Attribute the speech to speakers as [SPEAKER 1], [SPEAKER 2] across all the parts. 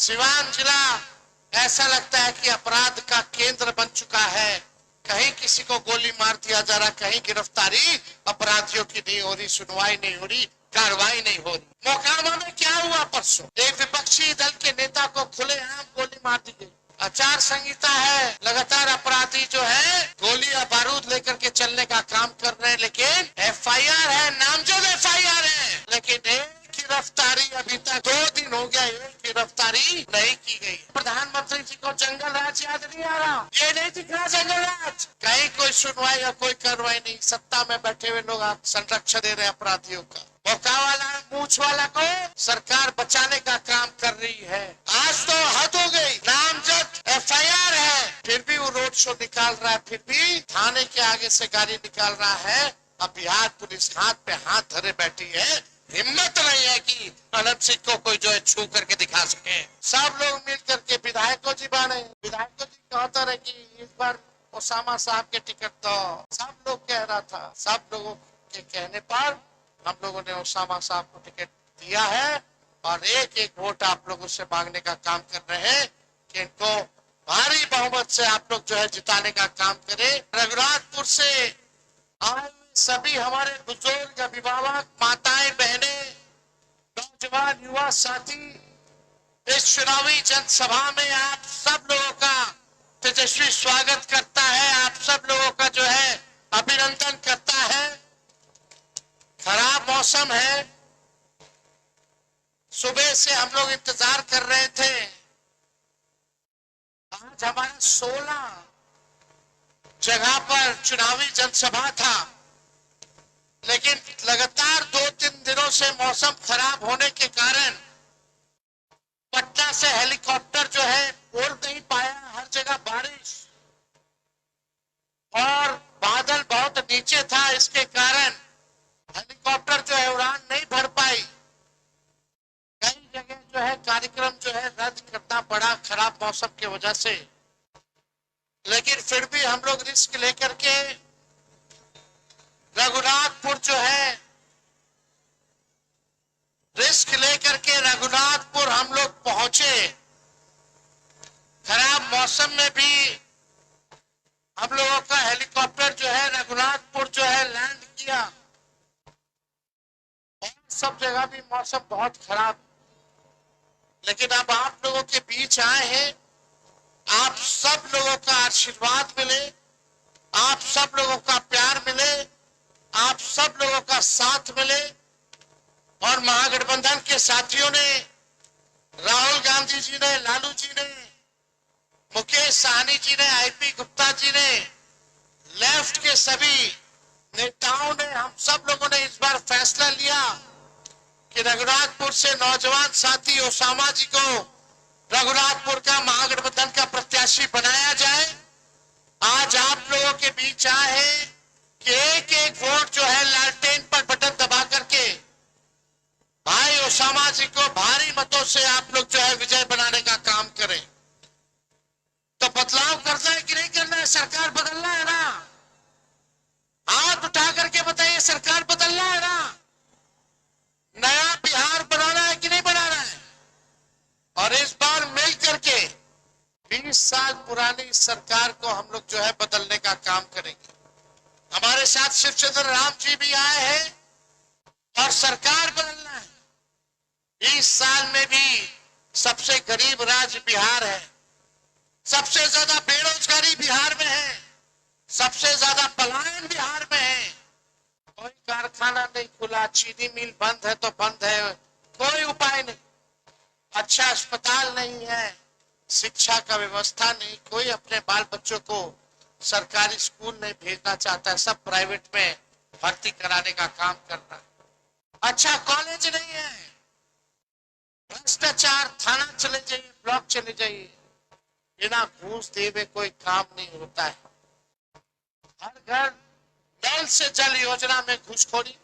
[SPEAKER 1] सिवान जिला ऐसा लगता है कि अपराध का केंद्र बन चुका है। कहीं किसी को गोली मार दिया जा रहा, कहीं गिरफ्तारी अपराधियों की नहीं हो रही, सुनवाई नहीं हो रही, कार्रवाई नहीं हो रही। मोकामा में क्या हुआ परसों? एक विपक्षी दल के नेता को खुलेआम गोली मार दी गई। आचार संहिता है, लगातार अपराधी जो है गोली या बारूद लेकर के चलने का काम कर रहे हैं, लेकिन एफआईआर है, नामजद एफआईआर है, लेकिन एक गिरफ्तारी अभी तक 2 दिन हो गया, एक गिरफ्तारी नहीं की गई। प्रधानमंत्री जी को जंगल राज याद नहीं आ रहा, ये नहीं दिख रहा जंगल राज। कहीं कोई सुनवाई या कोई कार्रवाई नहीं, सत्ता में बैठे हुए लोग आप संरक्षण दे रहे अपराधियों का। मौका वाला मूछ वाला को सरकार बचाने का काम कर रही है। आज तो हद हो गई, नामजद एफआईआर है, फिर भी वो रोड शो निकाल रहा है, फिर भी थाने के आगे से गाड़ी निकाल रहा है। अब बिहार पुलिस हाथ पे हाथ धरे बैठी है, हिम्मत नहीं है कि अनंत सिंह को कोई जो है छू करके दिखा सके। सब लोग मिल करके विधायकों जी बने, विधायकों जी कहते रहे कि इस बार ओसामा साहब के टिकट दो, सब लोग कह रहा था। सब लोगों के कहने पर हम लोगों ने ओसामा साहब को टिकट दिया है और एक एक वोट आप लोगों से मांगने का काम कर रहे हैं कि इनको भारी बहुमत से आप लोग जो है जिताने का काम करें। रघुनाथपुर से आए सभी हमारे बुजुर्ग, अभिभावक, माताएं, बहनें, नौजवान, युवा साथी इस चुनावी जनसभा में आप सब लोगों का तेजस्वी स्वागत करता है, आप सब लोगों का जो है अभिनंदन करता है। खराब मौसम है, सुबह से हम लोग इंतजार कर रहे थे। आज हमारा 16 जगह पर चुनावी जनसभा था, लेकिन लगातार 2-3 दिनों से मौसम खराब होने के कारण पटना से हेलीकॉप्टर जो है उड़ नहीं पाया। हर जगह बारिश और बादल बहुत नीचे था, इसके कारण हेलीकॉप्टर जो है उड़ान नहीं भर पाई। कई जगह जो है कार्यक्रम जो है रद्द करना पड़ा खराब मौसम की वजह से, लेकिन फिर भी हम लोग रिस्क लेकर के रघुनाथपुर जो है रिस्क लेकर के रघुनाथपुर हम लोग पहुंचे। खराब मौसम में भी हम लोगों का हेलीकॉप्टर जो है रघुनाथपुर जो है लैंड किया। और सब जगह भी मौसम बहुत खराब, लेकिन अब आप लोगों के बीच आए हैं। आप सब लोगों का आशीर्वाद मिले, आप सब लोगों का प्यार मिले, आप सब लोगों का साथ मिले। और महागठबंधन के साथियों ने, राहुल गांधी जी ने, लालू जी ने, मुकेश सहनी जी ने, आईपी गुप्ता जी ने, लेफ्ट के सभी नेताओं ने, हम सब लोगों ने इस बार फैसला लिया कि रघुनाथपुर से नौजवान साथी ओसामा जी को रघुनाथपुर का महागठबंधन का प्रत्याशी बनाया जाए। आज आप लोगों के बीच आए हैं कि एक एक वोट जो है लालटेन पर बटन दबा करके भाई ओसामा जी को भारी मतों से आप लोग जो है विजय बनाने का काम करें। तो बदलाव करना है कि नहीं करना है? सरकार बदलना है ना? हाथ उठा करके बताइए, सरकार बदलना है ना? नया बिहार बनाना है कि नहीं बनाना है? और इस बार मिल करके 20 साल पुरानी सरकार को हम लोग जो है बदलने का काम करेंगे। हमारे साथ शिवचंद्र राम जी भी आए हैं और सरकार बदलना है। 20 साल में भी सबसे गरीब राज्य बिहार है, सबसे ज्यादा बेरोजगारी बिहार में है, सबसे ज्यादा पलायन बिहार में है। कोई कारखाना नहीं खुला, चीनी मिल बंद है तो बंद है, कोई उपाय नहीं। अच्छा अस्पताल नहीं है, शिक्षा का व्यवस्था नहीं, कोई अपने बाल बच्चों को सरकारी स्कूल नहीं भेजना चाहता है, सब प्राइवेट में भर्ती कराने का काम करना है। अच्छा कॉलेज नहीं है, भ्रष्टाचार, थाना चले जाइए, ब्लॉक चले जाइए, बिना घूस दिए हुए कोई काम नहीं होता है। हर घर नल से जल योजना में घूसखोरी,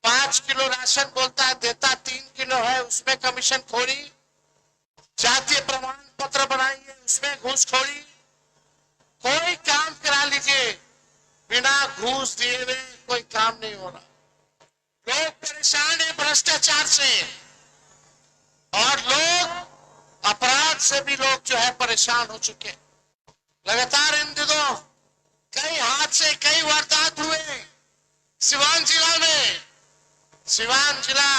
[SPEAKER 1] 5 किलो राशन बोलता है देता 3 किलो है, उसमें कमीशन खोरी। जातीय प्रमाण पत्र बनाइए, उसमें घूसखोरी। कोई काम करा लीजिए, बिना घूस दिए हुए कोई काम नहीं हो रहा। लोग परेशान है भ्रष्टाचार से और लोग से भी लोग जो है परेशान हो चुके हैं। लगातार इन दिनों कई हादसे, कई वारदात हुए सिवान जिला में। सिवान जिला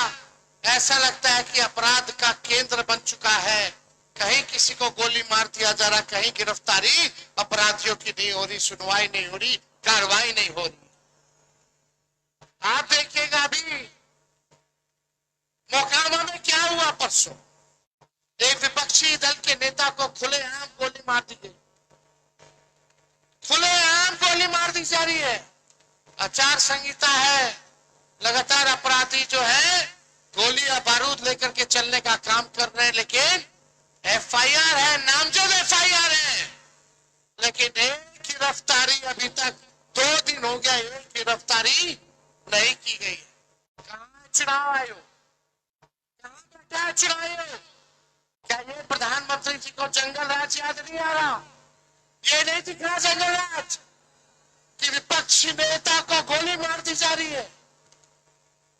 [SPEAKER 1] ऐसा लगता है कि अपराध का केंद्र बन चुका है। कहीं किसी को गोली मार दिया जा रहा, कहीं गिरफ्तारी अपराधियों की नहीं हो रही, सुनवाई नहीं हो रही, कार्रवाई नहीं हो रही। आप देखिएगा अभी मोकामा में क्या हुआ परसों, एक विपक्षी दल के नेता को खुलेआम गोली मार दी गई, खुलेआम गोली मार दी जा रही है। आचार संहिता है, लगातार अपराधी जो है गोली या बारूद लेकर के चलने का काम कर रहे हैं, लेकिन एफआईआर है, नामजद एफआईआर है, लेकिन एक गिरफ्तारी अभी तक 2 दिन हो गया, एक गिरफ्तारी नहीं की गई। कहां चुनाव आयोग, कहां बैठा है चुनाव आयोग? क्या ये प्रधानमंत्री जी को जंगल राज याद नहीं आ रहा? ये नहीं दिख रहा जंगल राज कि विपक्षी नेता को गोली मार दी जा रही है?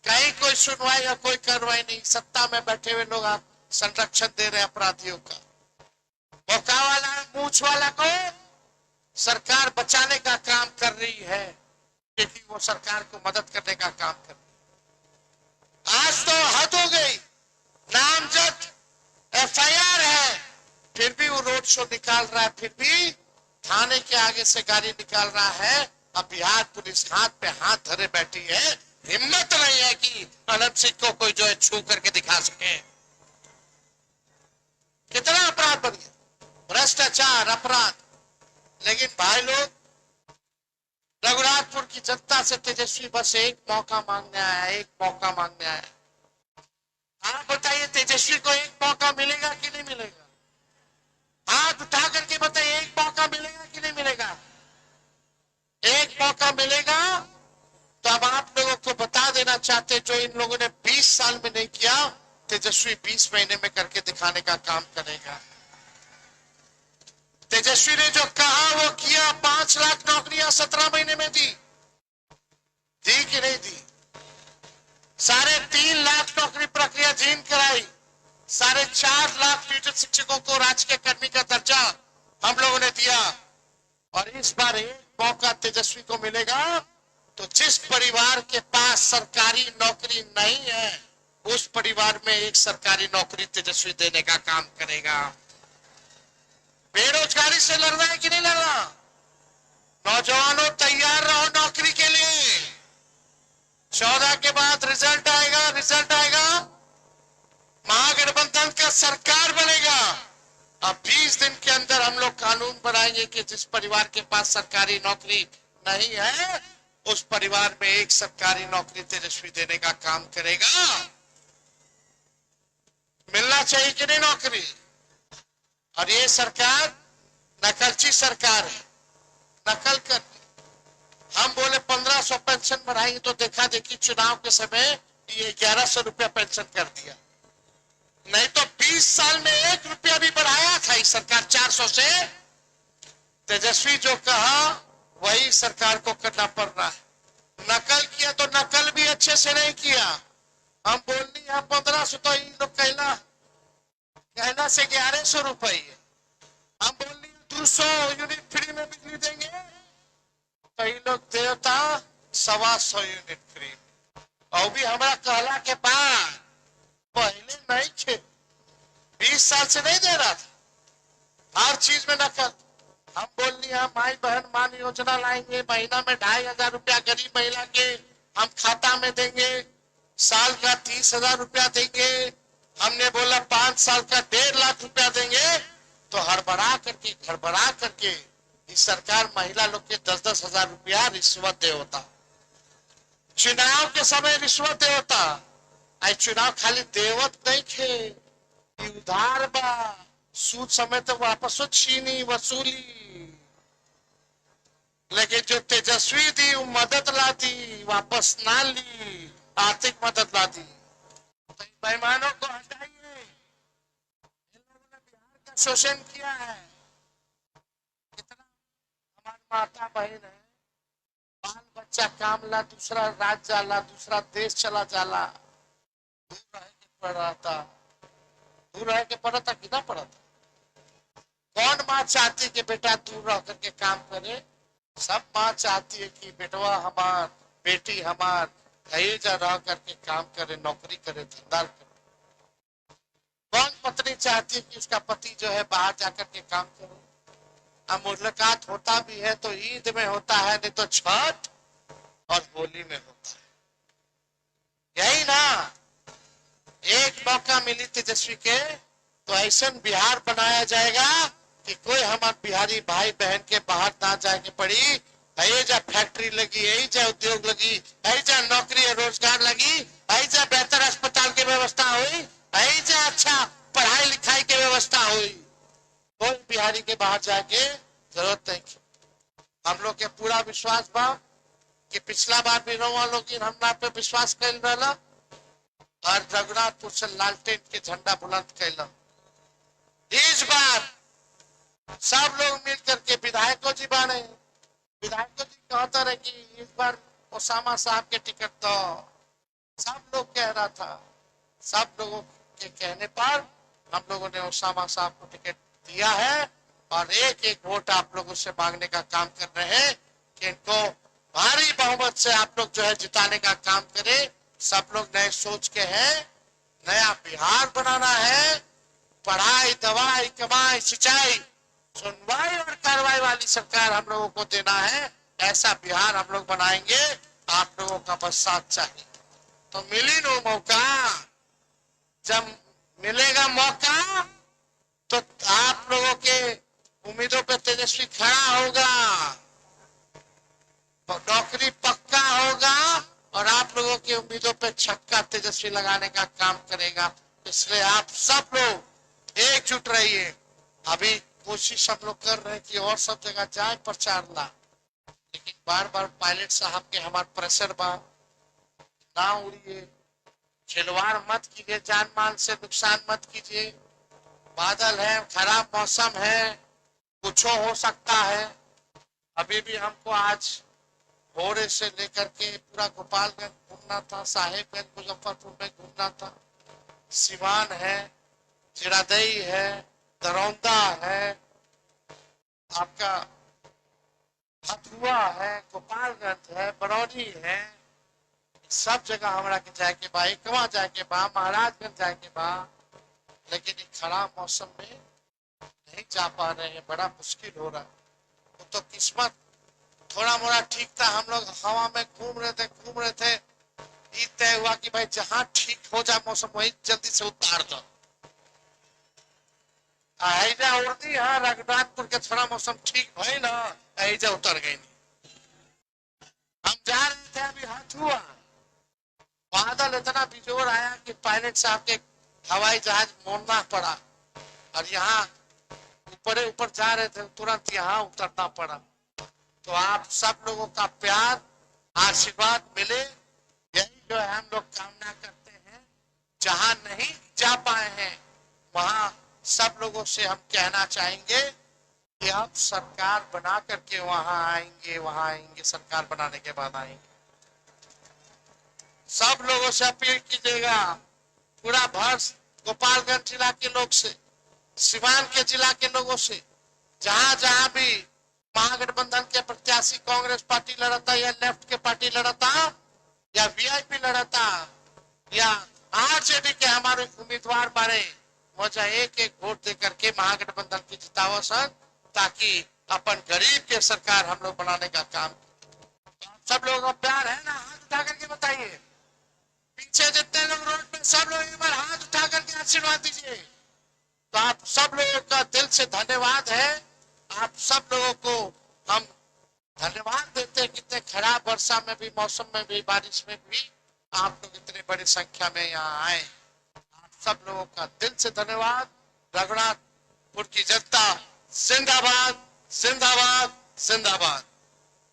[SPEAKER 1] कहीं कोई सुनवाई या कोई कार्रवाई नहीं। सत्ता में बैठे हुए लोग आप संरक्षण दे रहे अपराधियों का। मौका वाला, मूछ वाला को सरकार बचाने का काम कर रही है, क्योंकि वो सरकार को मदद करने का काम कर रही है। आज तो हद हो गई, नामजद एफआईआर है, फिर भी वो रोड शो निकाल रहा है, फिर भी थाने के आगे से गाड़ी निकाल रहा है। अब बिहार पुलिस हाथ पे हाथ धरे बैठी है, हिम्मत नहीं है कि अनंत सिंह को कोई जो है छू करके दिखा सके। कितना अपराध बन गया, भ्रष्टाचार, अपराध। लेकिन भाई लोग, रघुनाथपुर की जनता से तेजस्वी बस एक मौका मांगने आया, एक मौका मांगने आया। आप बताइए, तेजस्वी को एक मौका मिलेगा कि नहीं मिलेगा? हाथ उठा करके बताइए, एक मौका मिलेगा कि नहीं मिलेगा? एक मौका मिलेगा तो अब आप लोगों को बता देना चाहते, जो इन लोगों ने 20 साल में नहीं किया, तेजस्वी 20 महीने में करके दिखाने का काम करेगा। तेजस्वी ने जो कहा वो किया। 5 लाख नौकरियां 17 महीने में दी कि नहीं दी? 3.5 लाख नौकरी प्रक्रिया जीन कराई। 4.5 लाख नियोजित शिक्षकों को राजकीय कर्मी का दर्जा हम लोगों ने दिया। और इस बार एक मौका तेजस्वी को मिलेगा तो जिस परिवार के पास सरकारी नौकरी नहीं है, उस परिवार में एक सरकारी नौकरी तेजस्वी देने का काम करेगा। बेरोजगारी से लड़ रहा है कि नहीं लड़ रहा? नौजवानों तैयार रहो नौकरी के लिए। 14 के बाद रिजल्ट आएगा, रिजल्ट आएगा, महागठबंधन का सरकार बनेगा। अब 20 दिन के अंदर हम लोग कानून बनाएंगे कि जिस परिवार के पास सरकारी नौकरी नहीं है, उस परिवार में एक सरकारी नौकरी तेजस्वी देने का काम करेगा। मिलना चाहिए कि नहीं नौकरी? और ये सरकार नकलची सरकार है, नकल कर। हम बोले 1500 पेंशन बढ़ाएंगे तो देखा देखी चुनाव के समय ये 1100 रुपया पेंशन कर दिया। नहीं तो 20 साल में 1 रुपया भी बढ़ाया था इस सरकार 400 से। तेजस्वी जो कहा वही सरकार को करना पड़ रहा है। नकल किया तो नकल भी अच्छे से नहीं किया। हम बोलनी हम 1500 तो इन लोग कहना से 1100 रुपये। हम बोलनी 200 यूनिट फ्री में बिजली देंगे, तो इन लोग देवता 125 यूनिट फ्री। और भी हमारा कहला के बाद पहले नहीं थे, 20 साल से नहीं दे रहा था। हर चीज में नकल। हम बोलनी हम माई बहन मान योजना लाएंगे, महीना में 2500 रुपया गरीब महिला के हम खाता में देंगे, साल का 30,000 रुपया देंगे। हमने बोला 5 साल का 1.5 लाख रुपया देंगे। तो गड़बड़ा करके इस सरकार महिला लोग के 10-10 हजार रुपया रिश्वत दे होता। चुनाव के समय रिश्वत दे होता। आई चुनाव खाली देवत नहीं थे, उधार बा, सूद समय तो वापस छीनी वसूली। लेकिन जो तेजस्वी दी वो मदद ला दी, वापस ना ली, आर्थिक मदद ला दी। तो बेईमानों को हटाइए। इन लोगों ने बिहार का शोषण किया है। कितना हमारी माता बहन है, बाल बच्चा काम ला, दूसरा राज्य जाला, दूसरा देश चला जाला, दूर रह के पढ़ रहा था, दूर रह के पढ़ा था, कितना पढ़ा था? चाहती है कि बेटा दूर रह करके काम करे, सब माँ चाहती है कि बेटवा हमार, बेटी हमार जा रह करके काम करे, नौकरी करे, धंधा करे। कौन पत्नी चाहती है कि उसका पति जो है बाहर जाकर के काम करे? अब मुलाकात होता भी है तो ईद में होता है, नहीं तो छठ और होली में होता है। यही ना, एक मौका मिली तेजस्वी के तो ऐसा बिहार बनाया जाएगा कि कोई हमारे बिहारी भाई बहन के बाहर ना जाके पड़ी। यही जा फैक्ट्री लगी, यही जा उद्योग लगी, यही जा नौकरी और रोजगार लगी, यही जा बेहतर अस्पताल की व्यवस्था हुई, यही जा अच्छा पढ़ाई लिखाई की व्यवस्था हुई। कोई बिहारी के बाहर जाके जरूरत नहीं। हम लोग के पूरा विश्वास बा कि पिछला बार भी रहुआ लोग हमरा पे विश्वास कर रहा और रघुनाथपुर से लालटेन के झंडा बुलंद कैला। इस बार सब लोग मिल करके विधायकों जी बने, विधायकों जी कहता रहे कि इस बार ओसामा साहब के टिकट तो सब लोग कह रहा था। सब लोगों के कहने पर हम लोगों ने ओसामा साहब को टिकट दिया है और एक एक वोट आप लोगों से मांगने का काम कर रहे हैं कि इनको भारी बहुमत से आप लोग जो है जिताने का काम करें। सब लोग नए सोच के हैं, नया बिहार बनाना है, पढ़ाई दवाई कमाई सिंचाई सुनवाई और कार्रवाई वाली सरकार हम लोगों को देना है। ऐसा बिहार हम लोग बनाएंगे, आप लोगों का बस साथ चाहिए। तो मिली नो मौका, जब मिलेगा मौका तो आप लोगों के उम्मीदों पे तेजस्वी खड़ा होगा, नौकरी पक्का होगा और आप लोगों की उम्मीदों पे छक्का तेजस्वी लगाने का काम करेगा। इसलिए आप सब लोग एकजुट रहिए। अभी कोशिश हम लोग कर रहे हैं कि और सब जगह जाए प्रचार ला, लेकिन बार बार पायलट साहब के हमारे प्रेशर बा, ना उड़िए, खिलवाड़ मत कीजिए, जान माल से नुकसान मत कीजिए। बादल है, खराब मौसम है, कुछ हो सकता है। अभी भी हमको आज भोरे से लेकर के पूरा गोपालगंज घूमना था, साहेबगंज मुजफ्फरपुर में घूमना था, सिवान है, चिरादई है, दरौंदा है, आपका हथुआ है, गोपालगंज है, बरौनी है, सब जगह हमारा के जाए के बा, एकवा जाए के बा, महाराजगंज जाए के बा, लेकिन इस खराब मौसम में नहीं जा पा रहे हैं, बड़ा मुश्किल हो रहा है। वो तो किस्मत थोड़ा मोड़ा ठीक था, हम लोग हवा में घूम रहे थे, ये तय हुआ कि भाई जहां ठीक हो जाए मौसम वही जल्दी से उतार दो। ऐजा उड़ती है, रघुनाथपुर के थोड़ा मौसम ठीक भाई ना, ऐजा उतर गई नहीं। हम जा रहे थे अभी हथुआ, बादल इतना बिजोर आया कि पायलट साहब के हवाई जहाज मोड़ना पड़ा और यहाँ ऊपर जा रहे थे, तुरंत यहाँ उतरना पड़ा। तो आप सब लोगों का प्यार आशीर्वाद मिले, यही जो है हम लोग कामना करते हैं। जहां नहीं जा पाए हैं वहां सब लोगों से हम कहना चाहेंगे कि आप सरकार बना करके वहां आएंगे, सरकार बनाने के बाद आएंगे। सब लोगों से अपील कीजिएगा, पूरा भर गोपालगंज जिला के लोग से, सिवान के जिला के लोगों से, जहां जहां भी महागठबंधन के प्रत्याशी कांग्रेस पार्टी लड़ता या लेफ्ट के पार्टी लड़ता या वीआईपी लड़ता या आरजेडी के हमारे उम्मीदवार बारे मुझे एक एक वोट दे करके महागठबंधन की जितावा सन, ताकि अपन गरीब के सरकार हम लोग बनाने का काम। सब लोगों का प्यार है ना? हाथ उठा करके बताइए। पीछे जितने लोग रोड पे, सब लोग एक बार हाथ उठा करके आशीर्वाद दीजिए। तो आप सब लोगों का दिल से धन्यवाद है। आप सब लोगों को हम धन्यवाद देते हैं, कितने खराब वर्षा में भी, मौसम में भी, बारिश में भी आप लोग इतनी बड़ी संख्या में यहाँ आए। आप सब लोगों का दिल से धन्यवाद। रघुनाथपुर की जनता जिंदाबाद, जिंदाबाद, जिंदाबाद।